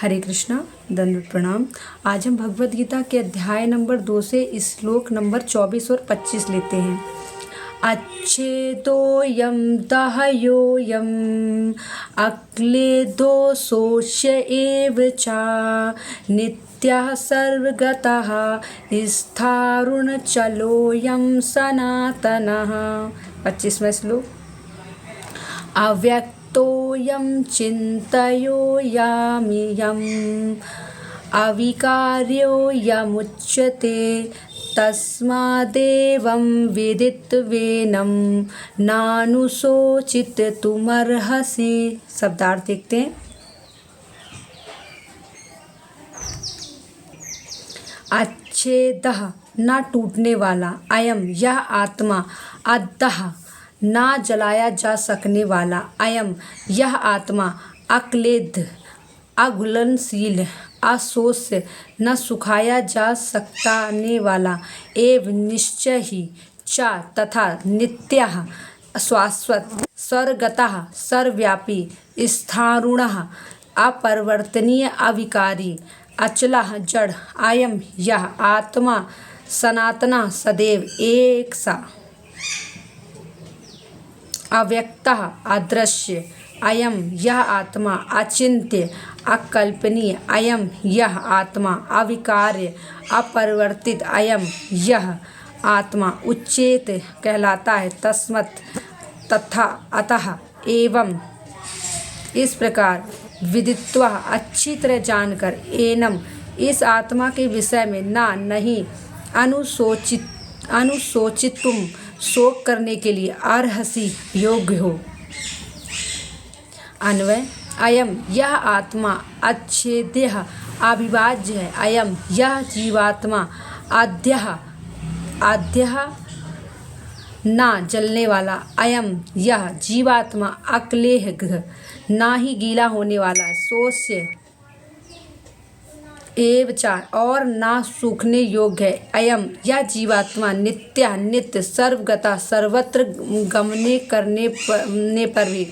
हरे कृष्णा, दंडवत प्रणाम। आज हम भगवत गीता के अध्याय नंबर 2 से श्लोक नंबर 24 और 25 लेते हैं। अच्छेदोऽयं दह्योऽयं अक्लेदो शोष्य एव च नित्यः सर्वगतः स्थावरुणचलोऽयं सनातनः। 25वां श्लोक। अव्यक्तोऽयं चिन्तयोऽयमियम् अविकार्योऽयमुच्यते तस्मादेवं विदित्वेनं नानुशोचितुमर्हसि। शब्दार्थ देखते हैं। अच्छेदः ना टूटने वाला, अयम यह आत्मा, अद्दः ना जलाया जा सकने वाला, अयम यह आत्मा, अक्लेद अघुलनशील, अशोष्य न सुखाया जा सकने वाला, एव निश्चय ही, च तथा, नित्यः शाश्वत, सर्वगतः सर्वव्यापी, स्थाणुः अपरिवर्तनीय अविकारी, अचलः जड़, अयम यह आत्मा, सनातनः सदैव एक सा, अव्यक्तः अदृश्य, अयम यह आत्मा, अचिंत्य अकल्पनीय, अयम यह आत्मा, अविकार्य अपरिवर्तित, अयम यह आत्मा उच्चेत कहलाता है। तस्मत् तथा अतः एवं इस प्रकार, विदित्वा अच्छी तरह जानकर, एनम इस आत्मा के विषय में ना नहीं अनुशोचितुम शोक करने के लिए अर्हसि योग्य हो। अन्वय। अयम यह आत्मा अच्छेद्यः अविभाज्य है, अयम यह जीवात्मा आद्यः ना जलने वाला, अयम यह जीवात्मा अक्लेह ना ही गीला होने वाला, शोष्य एव च और ना सूखने योग्य है, अयम यह जीवात्मा नित्य नित्य सर्वगता सर्वत्र गमने करने पर भी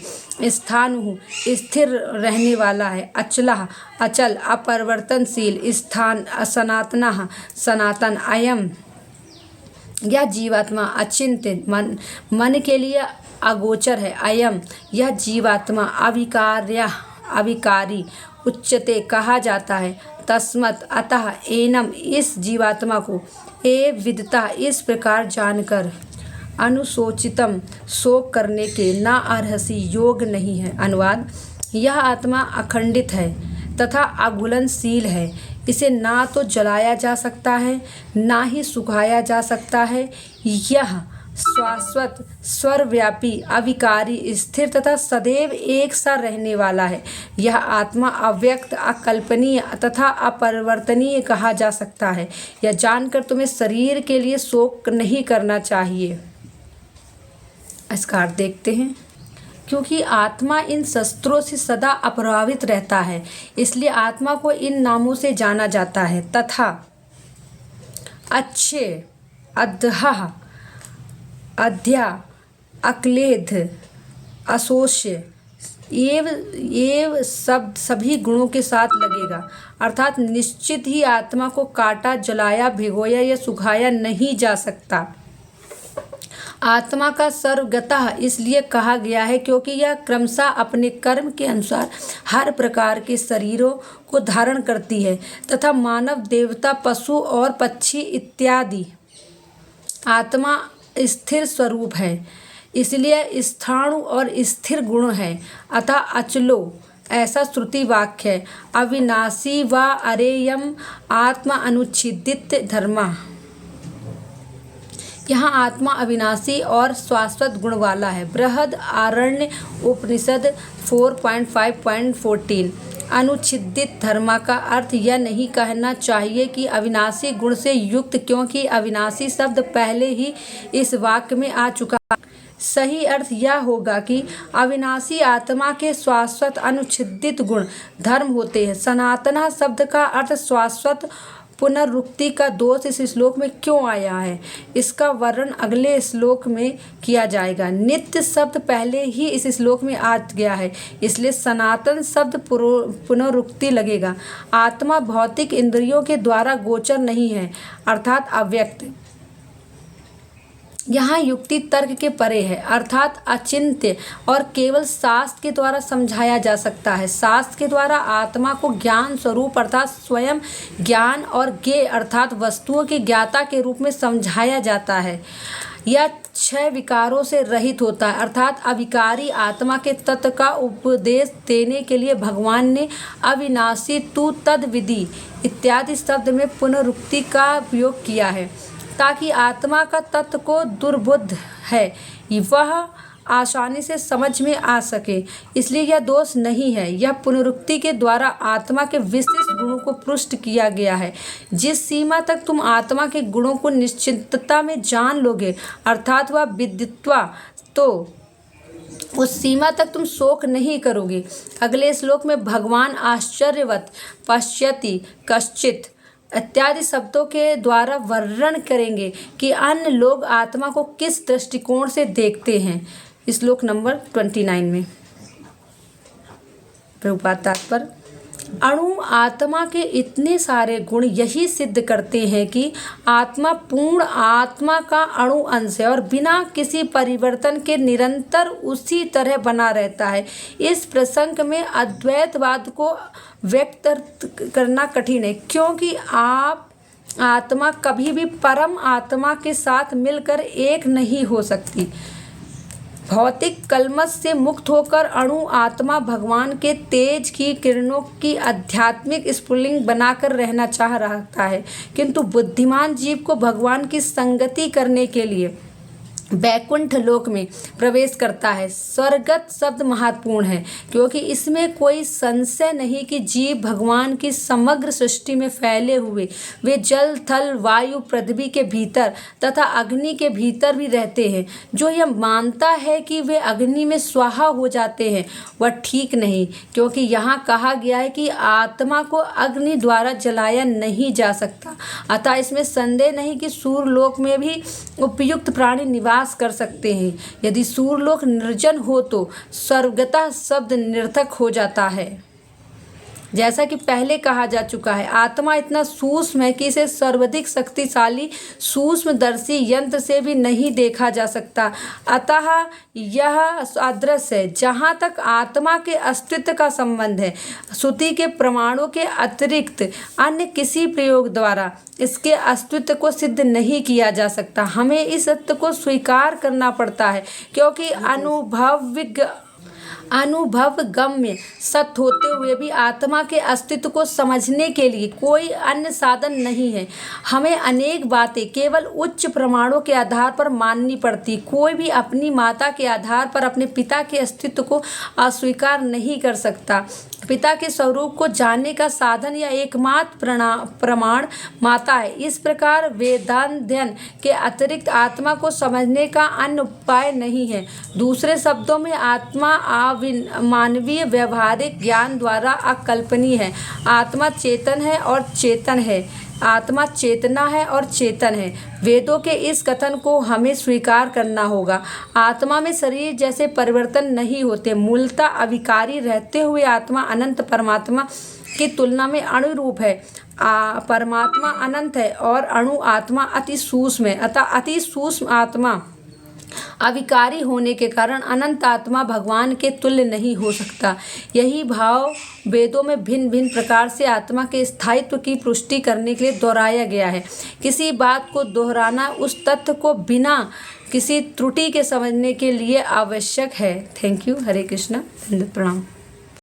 स्थान स्थिर रहने वाला है, अचलः अचल अपरिवर्तनशील, स्थान सनातनः सनातन, अयम यह जीवात्मा अचिंत्य मन के लिए अगोचर है, अयम यह जीवात्मा अविकारी उच्चते कहा जाता है। तस्मत् अतः एनम इस जीवात्मा को ए विदिता इस प्रकार जानकर, अनुशोचितम शोक करने के ना अर्हसि योग नहीं है। अनुवाद। यह आत्मा अखंडित है तथा अघुलनशील है, इसे ना तो जलाया जा सकता है ना ही सुखाया जा सकता है। यह शाश्वत सर्वव्यापी अविकारी स्थिर तथा सदैव एक सा रहने वाला है। यह आत्मा अव्यक्त अकल्पनीय तथा अपरिवर्तनीय कहा जा सकता है। यह जानकर तुम्हें शरीर के लिए शोक नहीं करना चाहिए। इसका अर्थ देखते हैं। क्योंकि आत्मा इन शस्त्रों से सदा अप्रभावित रहता है, इसलिए आत्मा को इन नामों से जाना जाता है। तथा अच्छे, अद्यः, अद्या, अक्लेद, अशोष्य, एव शब्द सभी गुणों के साथ लगेगा, अर्थात निश्चित ही आत्मा को काटा, जलाया, भिगोया या सुखाया नहीं जा सकता। आत्मा का सर्वगतः इसलिए कहा गया है क्योंकि यह क्रमशः अपने कर्म के अनुसार हर प्रकार के शरीरों को धारण करती है तथा मानव, देवता, पशु और पक्षी इत्यादि। आत्मा स्थिर स्वरूप है, इसलिए स्थाणु और स्थिर गुण है। अतः अचलो ऐसा श्रुति वाक्य है। अविनाशी व अरेयम आत्मा अनुच्छिदित धर्मा। यहाँ आत्मा अविनाशी और शाश्वत गुण वाला है। बृहद आरण्य उपनिषद 4.5.14। अनुच्छिदित धर्मा का अर्थ यह नहीं कहना चाहिए कि अविनाशी गुण से युक्त, क्योंकि अविनाशी शब्द पहले ही इस वाक्य में आ चुका है। सही अर्थ यह होगा कि अविनाशी आत्मा के शाश्वत अनुच्छिदित गुण धर्म होते हैं। सनातन शब्द का अर्थ शाश्वत पुनरुक्ति का दोष इस श्लोक में क्यों आया है, इसका वर्णन अगले श्लोक में किया जाएगा। नित्य शब्द पहले ही इस श्लोक में आ गया है, इसलिए सनातन शब्द पुनरुक्ति लगेगा। आत्मा भौतिक इंद्रियों के द्वारा गोचर नहीं है, अर्थात अव्यक्त। यहाँ युक्ति तर्क के परे है, अर्थात अचिंत्य और केवल शास्त्र के द्वारा समझाया जा सकता है। शास्त्र के द्वारा आत्मा को ज्ञान स्वरूप अर्थात स्वयं ज्ञान और ज्ञेय अर्थात वस्तुओं के ज्ञाता के रूप में समझाया जाता है। यह 6 विकारों से रहित होता है, अर्थात अविकारी आत्मा के तत्व का उपदेश देने के लिए भगवान ने अविनाशी तू तद विधि इत्यादि शब्द में पुनरुक्ति का उपयोग किया है, ताकि आत्मा का तत्व को दुर्बुद्ध है वह आसानी से समझ में आ सके। इसलिए यह दोष नहीं है। यह पुनरुक्ति के द्वारा आत्मा के विशिष्ट गुणों को पुष्ट किया गया है। जिस सीमा तक तुम आत्मा के गुणों को निश्चितता में जान लोगे, अर्थात वह विदित्वा, तो उस सीमा तक तुम शोक नहीं करोगे। अगले श्लोक में भगवान आश्चर्यवत पश्यति कश्चित इत्यादि शब्दों के द्वारा वर्णन करेंगे कि अन्य लोग आत्मा को किस दृष्टिकोण से देखते हैं। श्लोक नंबर 29 में प्रभुपाद तात्पर्य, अणु आत्मा के इतने सारे गुण यही सिद्ध करते हैं कि आत्मा पूर्ण आत्मा का अणु अंश है और बिना किसी परिवर्तन के निरंतर उसी तरह बना रहता है। इस प्रसंग में अद्वैतवाद को व्यक्त करना कठिन है, क्योंकि आत्मा कभी भी परम आत्मा के साथ मिलकर एक नहीं हो सकती। भौतिक कलमश से मुक्त होकर अणु आत्मा भगवान के तेज की किरणों की आध्यात्मिक स्फुलिंग बनाकर रहना चाह रहा है, किंतु बुद्धिमान जीव को भगवान की संगति करने के लिए वैकुंठ लोक में प्रवेश करता है। स्वर्गत शब्द महत्वपूर्ण है, क्योंकि इसमें कोई संशय नहीं कि जीव भगवान की समग्र सृष्टि में फैले हुए वे जल थल वायु पृथ्वी के भीतर तथा अग्नि के भीतर भी रहते हैं। जो यह मानता है कि वे अग्नि में स्वाहा हो जाते हैं वह ठीक नहीं, क्योंकि यहाँ कहा गया है कि आत्मा को अग्नि द्वारा जलाया नहीं जा सकता। अतः इसमें संदेह नहीं कि सूर्यलोक में भी उपयुक्त प्राणी निवास कर सकते हैं। यदि सूर्यलोक निर्जन हो तो सर्वगतः शब्द निरर्थक हो जाता है। जैसा कि पहले कहा जा चुका है, आत्मा इतना सूक्ष्म है कि इसे सर्वाधिक शक्तिशाली सूक्ष्मदर्शी यंत्र से भी नहीं देखा जा सकता। अतः यह अदृश्य है। जहाँ तक आत्मा के अस्तित्व का संबंध है, श्रुति के प्रमाणों के अतिरिक्त अन्य किसी प्रयोग द्वारा इसके अस्तित्व को सिद्ध नहीं किया जा सकता। हमें इस सत्य को स्वीकार करना पड़ता है, क्योंकि अनुभव गम्य सत्य होते हुए भी आत्मा के अस्तित्व को समझने के लिए कोई अन्य साधन नहीं है। हमें अनेक बातें केवल उच्च प्रमाणों के आधार पर माननी पड़ती। कोई भी अपनी माता के आधार पर अपने पिता के अस्तित्व को अस्वीकार नहीं कर सकता। पिता के स्वरूप को जानने का साधन या एकमात्र प्रमाण माता है। इस प्रकार वेदाध्ययन के अतिरिक्त आत्मा को समझने का अन्य उपाय नहीं है। दूसरे शब्दों में आत्मा मानवीय व्यवहारिक ज्ञान द्वारा अकल्पनीय है। आत्मा चेतन है और चेतन है। आत्मा चेतना है और चेतन है। वेदों के इस कथन को हमें स्वीकार करना होगा। आत्मा में शरीर जैसे परिवर्तन नहीं होते। मूलतः अविकारी रहते हुए आत्मा अनंत परमात्मा की तुलना में अणु रूप है। परमात्मा अनंत है और अणु आत्मा अति सूक्ष्म है। अतः अति सूक्ष्म आत्मा अविकारी होने के कारण अनंत आत्मा भगवान के तुल्य नहीं हो सकता। यही भाव वेदों में भिन्न भिन्न प्रकार से आत्मा के स्थायित्व की पुष्टि करने के लिए दोहराया गया है। किसी बात को दोहराना उस तथ्य को बिना किसी त्रुटि के समझने के लिए आवश्यक है। Thank you. हरे कृष्णा। प्रणाम।